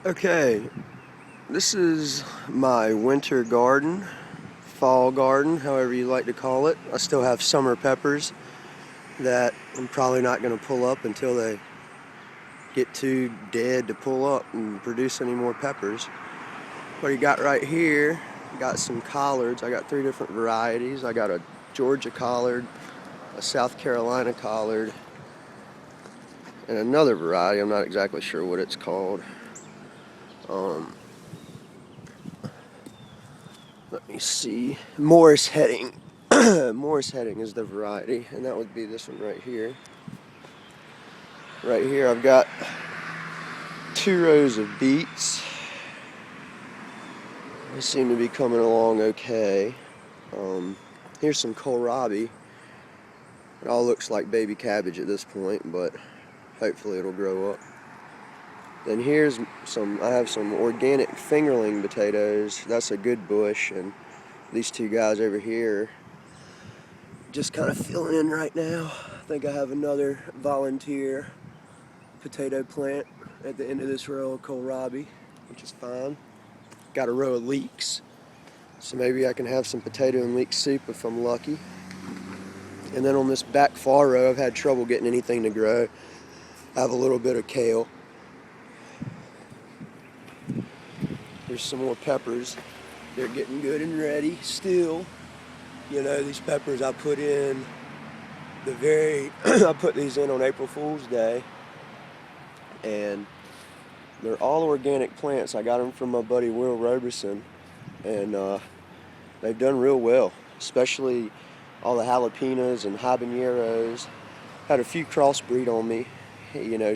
Okay, this is my winter garden, fall garden, however you like to call it. I still have summer peppers that I'm probably not going to pull up until they get too dead to pull up and produce any more peppers. What you got right here, got some collards. I got 3 different varieties. I got a Georgia collard, a South Carolina collard, and another variety. I'm not exactly sure what it's called. Let me see. Morris heading. Morris heading is the variety, and that would be this one right here. Right here I've got 2 rows of beets. They seem to be coming along okay. Here's some kohlrabi. It all looks like baby cabbage at this point, but hopefully it'll grow up. Then here's I have some organic fingerling potatoes. That's a good bush, and these 2 guys over here just kind of filling in right now. I think I have another volunteer potato plant at the end of this row of kohlrabi, which is fine. Got a row of leeks, so maybe I can have some potato and leek soup if I'm lucky. And then on this back far row, I've had trouble getting anything to grow. I have a little bit of kale. Here's some more peppers. They're getting good and ready still. You know, these peppers I put in I put these in on April Fool's Day, and they're all organic plants. I got them from my buddy Will Roberson, and they've done real well, especially all the jalapenos and habaneros. Had a few crossbreed on me, you know,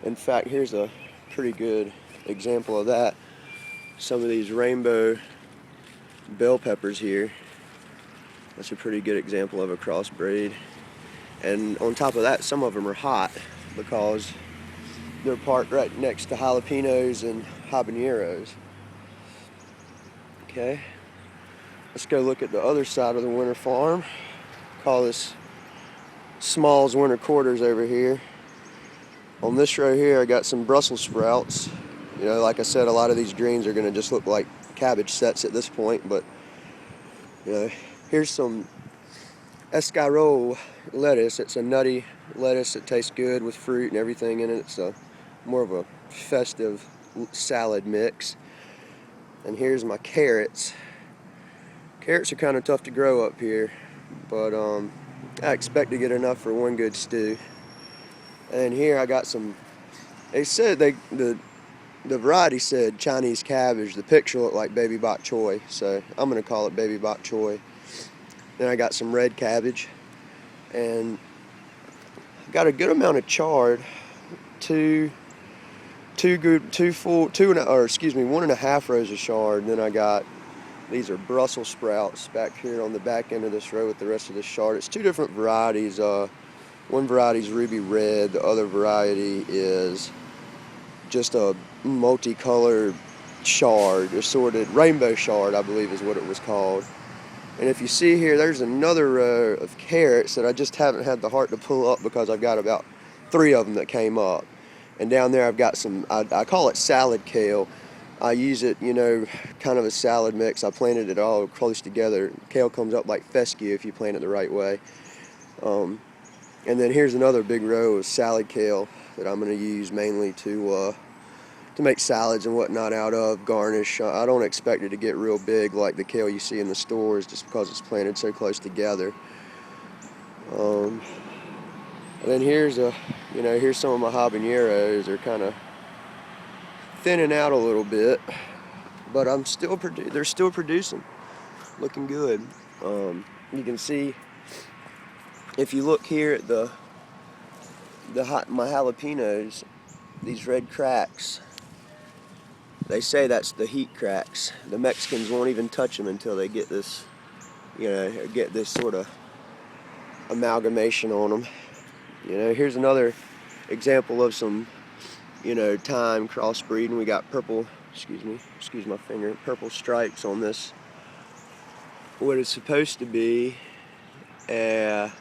in fact, here's a pretty good example of that. Some of these rainbow bell peppers here. That's a pretty good example of a crossbreed. And on top of that, some of them are hot because they're parked right next to jalapenos and habaneros. Okay, let's go look at the other side of the winter farm. Call this Small's Winter Quarters over here. On this row here, I got some Brussels sprouts. You know, like I said, a lot of these greens are going to just look like cabbage sets at this point, but you know, here's some escargot lettuce. It's a nutty lettuce that tastes good with fruit and everything in it. It's more of a festive salad mix. And here's my carrots. Carrots are kind of tough to grow up here, but I expect to get enough for one good stew. And here I got some. They said the variety said Chinese cabbage. The picture looked like baby bok choy, so I'm going to call it baby bok choy. Then I got some red cabbage, and got a good amount of chard. 1.5 rows of chard. And then I got, these are Brussels sprouts back here on the back end of this row with the rest of the chard. It's 2 different varieties. One variety is ruby red. The other variety is just a multicolored chard, assorted rainbow chard, I believe is what it was called. And if you see here, there's another row of carrots that I just haven't had the heart to pull up because I've got about 3 of them that came up. And down there I've got some, I call it salad kale. I use it, you know, kind of a salad mix. I planted it all close together. Kale comes up like fescue if you plant it the right way. And then here's another big row of salad kale that I'm going to use mainly to make salads and whatnot out of, garnish. I don't expect it to get real big like the kale you see in the stores just because it's planted so close together. And then here's some of my habaneros. They're kind of thinning out a little bit, but they're still producing, looking good. You can see if you look here at my jalapenos, these red cracks. They say that's the heat cracks. The Mexicans won't even touch them until they get this, you know, get this sort of amalgamation on them. You know, here's another example of some, you know, thyme crossbreeding. We got purple stripes on this. What is supposed to be a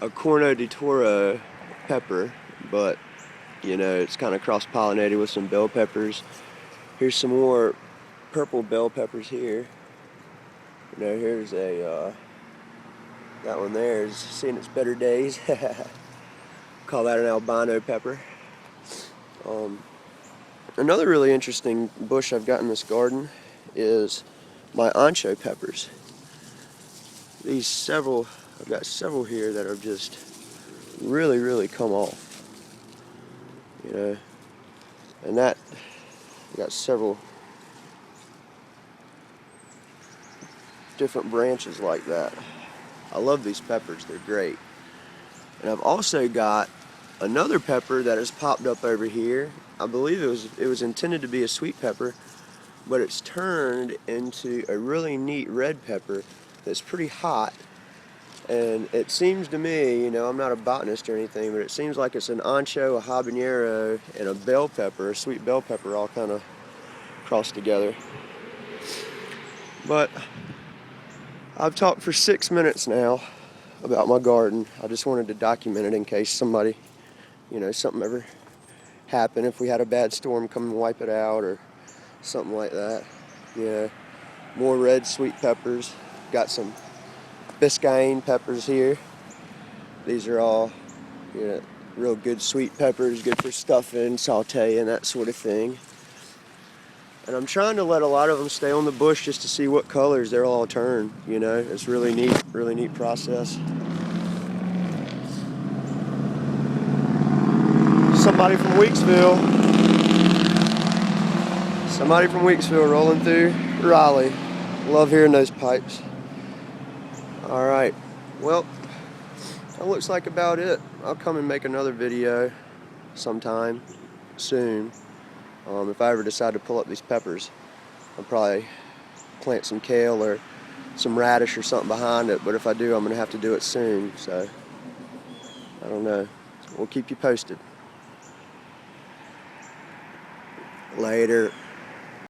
Corno de Toro pepper, but You know, it's kind of cross-pollinated with some bell peppers. Here's some more purple bell peppers here. You know, here's a that one there is seeing its better days. Call that an albino pepper. Another really interesting bush I've got in this garden is my ancho peppers. I've got several here that have just really come off. You know, and that, I got several different branches like that. I love these peppers, they're great. And I've also got another pepper that has popped up over here. I believe it was intended to be a sweet pepper, but it's turned into a really neat red pepper that's pretty hot. And it seems to me, you know, I'm not a botanist or anything, but it seems like it's an ancho, a habanero, and a bell pepper, a sweet bell pepper, all kind of crossed together. But I've talked for 6 minutes now about my garden. I just wanted to document it in case somebody, you know, something ever happened, if we had a bad storm come and wipe it out or something like that. You know, more red sweet peppers. Got some Biscayne peppers here. These are all, you know, real good sweet peppers, good for stuffing, sauteing, that sort of thing. And I'm trying to let a lot of them stay on the bush just to see what colors they'll all turn. You know, it's really neat process. Somebody from Weeksville rolling through Raleigh. Love hearing those pipes. All right, well, that looks like about it. I'll come and make another video sometime soon. If I ever decide to pull up these peppers, I'll probably plant some kale or some radish or something behind it, but if I do, I'm going to have to do it soon, so I don't know. We'll keep you posted. Later.